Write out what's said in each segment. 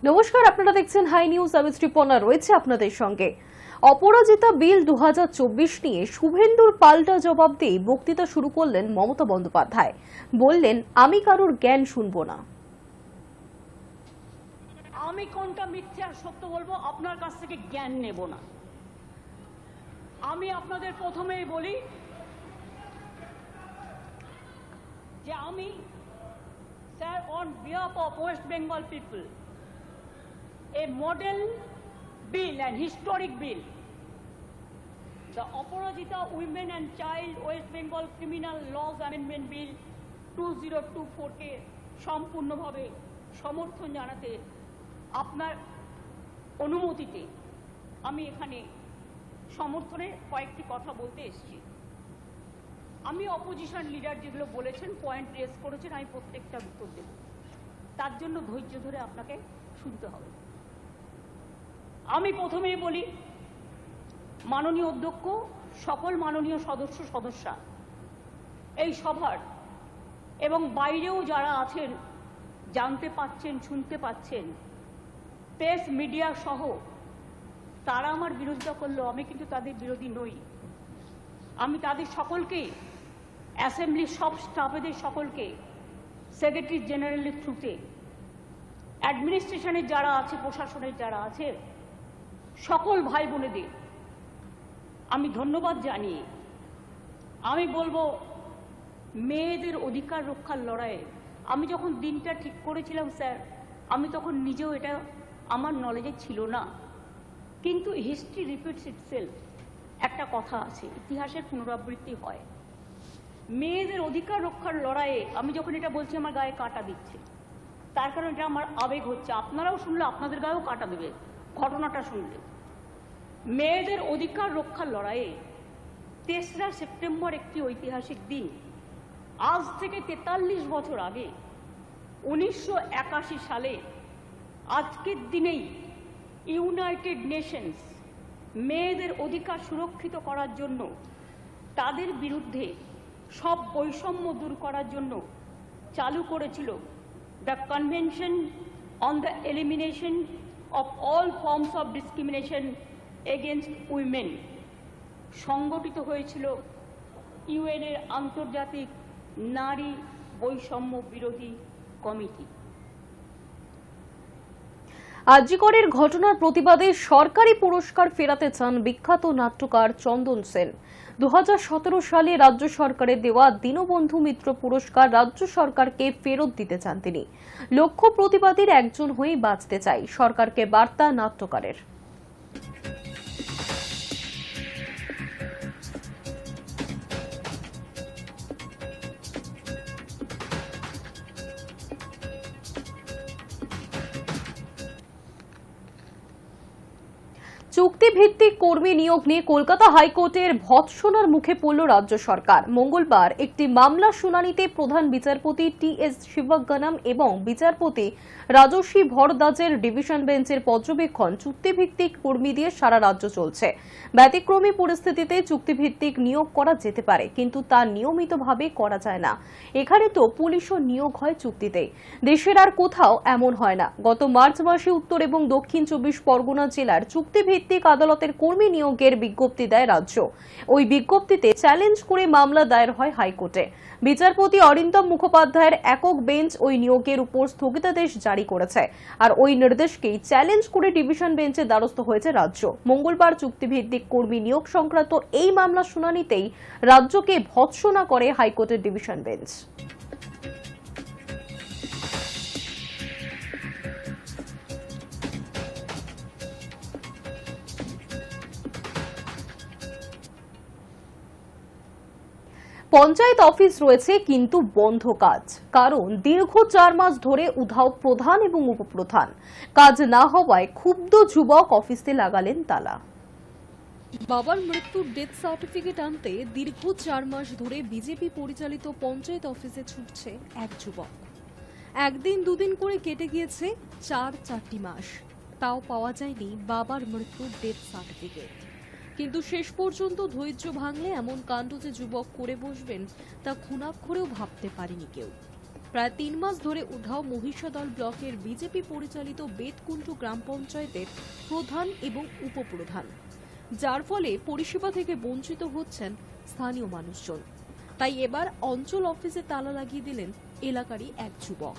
নমস্কার, আপনারা দেখছেন হাই নিউজ। আমি শ্রীপর্ণা রয়েছে আপনাদের সঙ্গে। অপরাজিতা বিল 2024 নিয়ে শুভেন্দুর পাল্টা জবাব দিয়ে বক্তৃতা শুরু করলেন মমতা বন্দ্যোপাধ্যায়। বললেন, আমি কারোর জ্ঞান শুনবো না। আমি কোনটা মিথ্যে আর সত্য বলবো, আপনার কাছ থেকে জ্ঞান নেব না। আমি আপনাদের প্রথমেই বলি যে আমি sir on behalf of West Bengal people a model bill and historic bill, the Aparajita Women and Child West Bengal Criminal Laws Amendment Bill 2024 কে সম্পূর্ণভাবে সমর্থন জানাতে আপনার অনুমতিতে আমি এখানে সমর্থনের কয়েকটি কথা বলতে এসেছি। আমি অপোজিশন লিডার যেগুলো বলেছেন, পয়েন্ট রেজ করেছেন, আমি প্রত্যেকটা উত্তর দেব। তার জন্য ধৈর্য ধরে আপনাকে শুনতে হবে। আমি প্রথমেই বলি, মাননীয় অধ্যক্ষ, সকল মাননীয় সদস্যা, এই সভার এবং বাইরেও যারা আছেন, জানতে পাচ্ছেন, শুনতে পাচ্ছেন, প্রেস মিডিয়া সহ, তারা আমার বিরোধিতা করলো, আমি কিন্তু তাদের বিরোধী নই। আমি তাদের সকলকে, অ্যাসেম্বলির সব স্টাফেদের সকলকে, সেক্রেটারি জেনারেলের থ্রুতে, অ্যাডমিনিস্ট্রেশনের যারা আছে, প্রশাসনের যারা আছে, সকল ভাই বোনেদের আমি ধন্যবাদ জানিয়ে আমি বলবো, মেয়েদের অধিকার রক্ষার লড়াইয়ে আমি যখন দিনটা ঠিক করেছিলাম স্যার, আমি তখন নিজেও এটা আমার নলেজে ছিল না, কিন্তু হিস্ট্রি রিপিটস ইটসেলফ। একটা কথা আছে, ইতিহাসের পুনরাবৃত্তি হয়। মেয়েদের অধিকার রক্ষার লড়াইয়ে আমি যখন এটা বলছি, আমার গায়ে কাঁটা দিচ্ছে, তার কারণ এটা আমার আবেগ হচ্ছে। আপনারাও শুনলে আপনাদের গায়েও কাঁটা দেবে ঘটনাটা শুনলে। মেয়েদের অধিকার রক্ষার লড়াইয়ে 3রা সেপ্টেম্বর একটি ঐতিহাসিক দিন। আজ থেকে 43 বছর আগে 1981 সালে আজকের দিনেই ইউনাইটেড নেশনস মেয়েদের অধিকার সুরক্ষিত করার জন্য, তাদের বিরুদ্ধে সব বৈষম্য দূর করার জন্য চালু করেছিল the convention on the elimination of all forms of discrimination against women। সংগঠিত হয়েছিল ইউএন এর আন্তর্জাতিক নারী বৈষম্য বিরোধী কমিটি। আরজিকরের ঘটনার প্রতিবাদে সরকারি পুরস্কার ফেরাতে চান বিখ্যাত নাট্যকার চন্দন সেন। 2017 সালে রাজ্য সরকারের দেওয়া দীনবন্ধু মিত্র পুরস্কার রাজ্য সরকারকে ফেরত দিতে চান তিনি। লক্ষ্য প্রতিবাদীর একজন হয়েই বাঁচতে চাই, সরকারকে বার্তা নাট্যকারের। চুক্তিভিত্তিক কর্মী নিয়োগ নিয়ে কলকাতা হাইকোর্টের ভৎসনার মুখে পড়ল রাজ্য সরকার। মঙ্গলবার একটি মামলা শুনানিতে প্রধান বিচারপতি টি.এস. শিবজ্ঞানম এবং বিচারপতি রাজস্বী ভরদ্বাজের ডিভিশন বেঞ্চের পর্যবেক্ষণ, চুক্তিভিত্তিক কর্মী দিয়ে সারা রাজ্য চলছে। ব্যতিক্রমী পরিস্থিতিতে চুক্তিভিত্তিক নিয়োগ করা যেতে পারে, কিন্তু তা নিয়মিতভাবে করা যায় না। এখানে তো পুলিশও নিয়োগ হয় চুক্তিতে, দেশের আর কোথাও এমন হয় না। গত মার্চ মাসে উত্তর এবং দক্ষিণ 24 পরগনা জেলার চুক্তিভিত্তিক আদালতের কর্মী নিয়োগের বিজ্ঞপ্তি দেয় রাজ্য। ওই বিজ্ঞপ্তিতে চ্যালেঞ্জ করে মামলা দায়ের হয় হাইকোর্টে। বিচারপতি অরিন্দম মুখোপাধ্যায়ের একক বেঞ্চ ওই নিয়োগের উপর স্থগিতাদেশ জারি করেছে, আর ওই নির্দেশকেই চ্যালেঞ্জ করে ডিভিশন বেঞ্চে দ্বারস্থ হয়েছে রাজ্য। মঙ্গলবার চুক্তিভিত্তিক কর্মী নিয়োগ সংক্রান্ত এই মামলা শুনানিতেই রাজ্যকে ভৎসনা করে হাইকোর্টের ডিভিশন বেঞ্চ। পঞ্চায়েত অফিস রয়েছে কিন্তু বন্ধ কাজ, কারণ দীর্ঘ 4 মাস ধরে উধাও প্রধান এবং উপপ্রধান। কাজ না হওয়ায় ক্ষুব্ধ যুবক অফিসে লাগালেন তালা। বাবার মৃত্যুর ডেথ সার্টিফিকেট আনতে দীর্ঘ 4 মাস ধরে বিজেপি পরিচালিত পঞ্চায়েত অফিসে ছুটছে এক যুবক। একদিন দুদিন করে কেটে গিয়েছে 4টি মাস, তাও পাওয়া যায়নি বাবার মৃত্যুর ডেথ সার্টিফিকেট। কিন্তু শেষ পর্যন্ত ধৈর্য ভাঙলে এমন কাণ্ড যে যুবক করে বসবেন, তা খুনাক্ষরেও ভাবতে পারেনি কেউ। প্রায় 3 মাস ধরে উধাও মহিষাদল ব্লকের বিজেপি পরিচালিত বেতকুণ্ড গ্রাম পঞ্চায়েতের প্রধান এবং উপপ্রধান, যার ফলে পরিষেবা থেকে বঞ্চিত হচ্ছেন স্থানীয় মানুষজন। তাই এবার অঞ্চল অফিসে তালা লাগিয়ে দিলেন এলাকারই এক যুবক।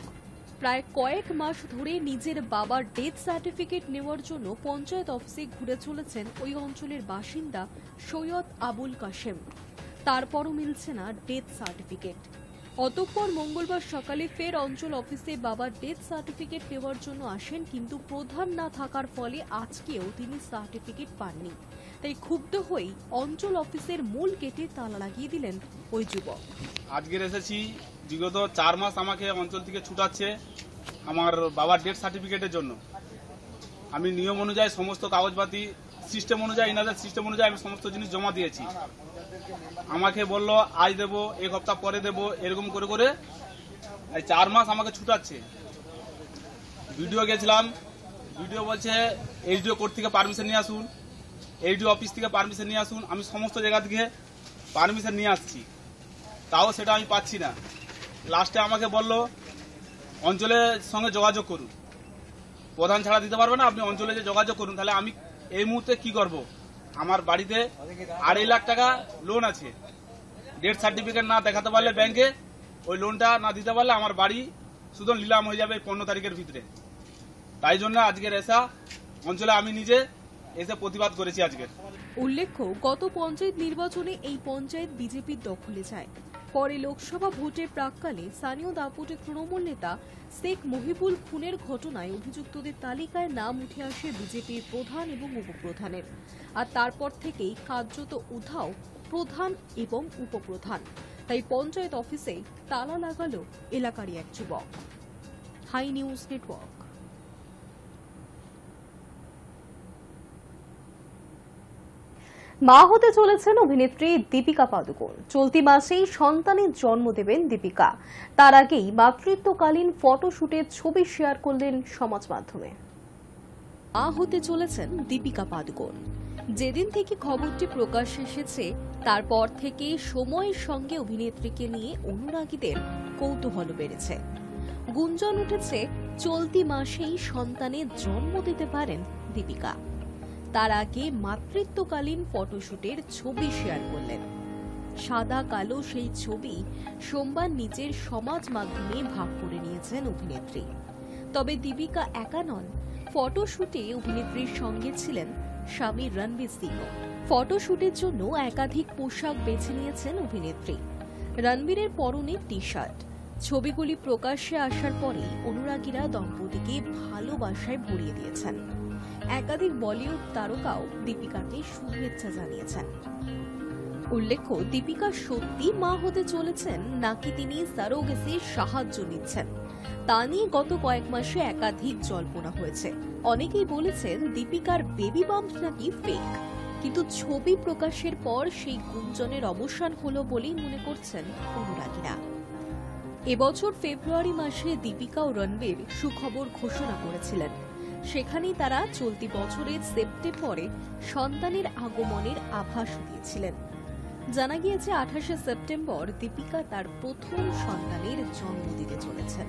প্রায় কয়েক মাস ধরে নিজের বাবার ডেথ সার্টিফিকেট নেওয়ার জন্য পঞ্চায়েত অফিসে ঘুরে চলেছেন ওই অঞ্চলের বাসিন্দা সৈয়দ আবুল কাশেম। তারপরও মিলছে না ডেথ সার্টিফিকেট। অতঃপর মঙ্গলবার সকালে ফের অঞ্চল অফিসে বাবার ডেথ সার্টিফিকেট নেওয়ার জন্য আসেন, কিন্তু প্রধান না থাকার ফলে আজকেও তিনি সার্টিফিকেট পাননি। তাই ক্ষুব্ধ হয়ে অঞ্চল অফিসের মূল গেটে তালা লাগিয়ে দিলেন ওই যুবক। আজকের এসেছি, বিগত 4 মাস আমাকে অঞ্চল থেকে ছুটাচ্ছে আমার বাবার ডেথ সার্টিফিকেটের জন্য। আমি নিয়ম অনুযায়ী সমস্ত কাগজপাতি সিস্টেম অনুযায়ী, ইনাদের সিস্টেম অনুযায়ী আমি সমস্ত জিনিস জমা দিয়েছি। আমাকে বললো আজ দেবো, এক সপ্তাহ পরে দেবো, এরকম করে করে এই 4 মাস আমাকে ছুটাচ্ছে। ভিডিও গেছিলাম, ভিডিও বলছে এইচডিও কোর্ট থেকে পারমিশন নিয়ে আসুন, এইচডিও অফিস থেকে পারমিশন নিয়ে আসুন। আমি সমস্ত জায়গা থেকে পারমিশন নিয়ে আসছি, তাও সেটা আমি পাচ্ছি না। লাস্টে আমাকে বলল অঞ্চলের সঙ্গে যোগাযোগ করুন, প্রধান ছাড়া দিতে পারবে না, আপনি অঞ্চলে যে যোগাযোগ করুন। তাহলে আমি এই মুহূর্তে কি করব? আমার বাড়িতে 2.5 লাখ টাকা লোন আছে। ডেথ সার্টিফিকেট না দেখাতে পারলে ব্যাংকে, ওই লোনটা না দিতে পারলে আমার বাড়ি শুধু নিলাম হয়ে যাবে 15 তারিখের ভিতরে। তাই জন্য আজকের এসা অঞ্চলে আমি নিজে এসে প্রতিবাদ করেছি আজকের। উল্লেখ্য, গত পঞ্চায়েত নির্বাচনে এই পঞ্চায়েত বিজেপির দখলে যায়। পরে লোকসভা ভোটের প্রাক্কালে স্থানীয় দাপুটে তৃণমূল নেতা শেখ মহিবুল খুনের ঘটনায় অভিযুক্তদের তালিকায় নাম উঠে আসে বিজেপির প্রধান এবং উপপ্রধানের। আর তারপর থেকেই কার্যত উধাও প্রধান এবং উপপ্রধান। তাই পঞ্চায়েত অফিসে তালা লাগালো এলাকারই এক যুবক। Hi News Network. মা হতে চলেছেন অভিনেত্রী দীপিকা পাদুকোন। চলতি মাসেই সন্তানের জন্ম দেবেন দীপিকা। তার আগেই মাতৃত্বকালীন ফটোশুটের ছবি শেয়ার করলেন সমাজ মাধ্যমে। মা হতে চলেছেন দীপিকা পাদুকোন। যেদিন থেকে খবরটি প্রকাশ্যে এসেছে তারপর থেকে সময়ের সঙ্গে অভিনেত্রীকে নিয়ে অনুরাগীদের কৌতূহল বেড়েছে। গুঞ্জন উঠেছে চলতি মাসেই সন্তানের জন্ম দিতে পারেন দীপিকা। তার আগে মাতৃত্বকালীন ফটোশুটের ছবি শেয়ার করলেন। সাদা কালো সেই ছবি সোমবার নিজের সমাজ মাধ্যমে ভাগ করে নিয়েছেন অভিনেত্রী। তবে দীপিকা একা নন, ফটোশুটে অভিনেত্রীর সঙ্গে ছিলেন স্বামী রণবীর সিংও। ফটোশুটের জন্য একাধিক পোশাক বেছে নিয়েছেন অভিনেত্রী। রণবীরের পরনে টি শার্ট। ছবিগুলি প্রকাশ্যে আসার পরেই অনুরাগীরা দম্পতিকে ভালোবাসায় ভরিয়ে দিয়েছেন। একাধিক বলিউড তারকাও দীপিকাকে শুভেচ্ছা জানিয়েছেন। উল্লেখ্য, দীপিকা সত্যি মা হতে চলেছেন নাকি তিনি সারোগেসির সাহায্য নিচ্ছেন তা নিয়ে গত কয়েক মাসে একাধিক জল্পনা হয়েছে। অনেকেই বলেছেন দীপিকার বেবি বাম্প নাকি ফেক, কিন্তু ছবি প্রকাশের পর সেই গুঞ্জনের অবসান হলো বলেই মনে করছেন অনুরাগীরা। এবছর ফেব্রুয়ারি মাসে দীপিকা ও রণবীর সুখবর ঘোষণা করেছিলেন। সেখানেই তারা চলতি বছরের সেপ্টেম্বরে সন্তানের আগমনের আভাস দিয়েছিলেন। জানা গিয়েছে 28শে সেপ্টেম্বর দীপিকা তার প্রথম সন্তানের জন্ম দিতে চলেছেন।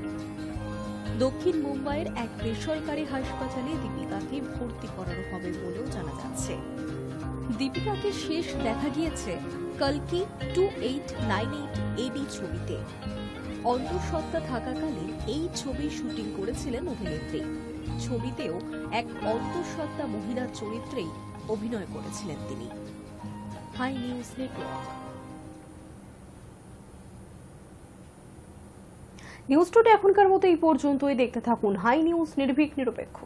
দক্ষিণ মুম্বাইয়ের এক বেসরকারি হাসপাতালে দীপিকাকে ভর্তি করানো হবে বলেও জানা যাচ্ছে। দীপিকাকে শেষ দেখা গিয়েছে কলকি 2898 AD ছবিতে। অন্তঃসত্ত্বা থাকাকালীন এই ছবির শুটিং করেছিলেন অভিনেত্রী। ছবিতেও এক অন্তঃসত্ত্বা মহিলার চরিত্রেই অভিনয় করেছিলেন তিনি। Hi News Network. News today এখনকার মতো এই পর্যন্তই। দেখতে থাকুন হাই নিউজ, নির্ভীক নিরপেক্ষ।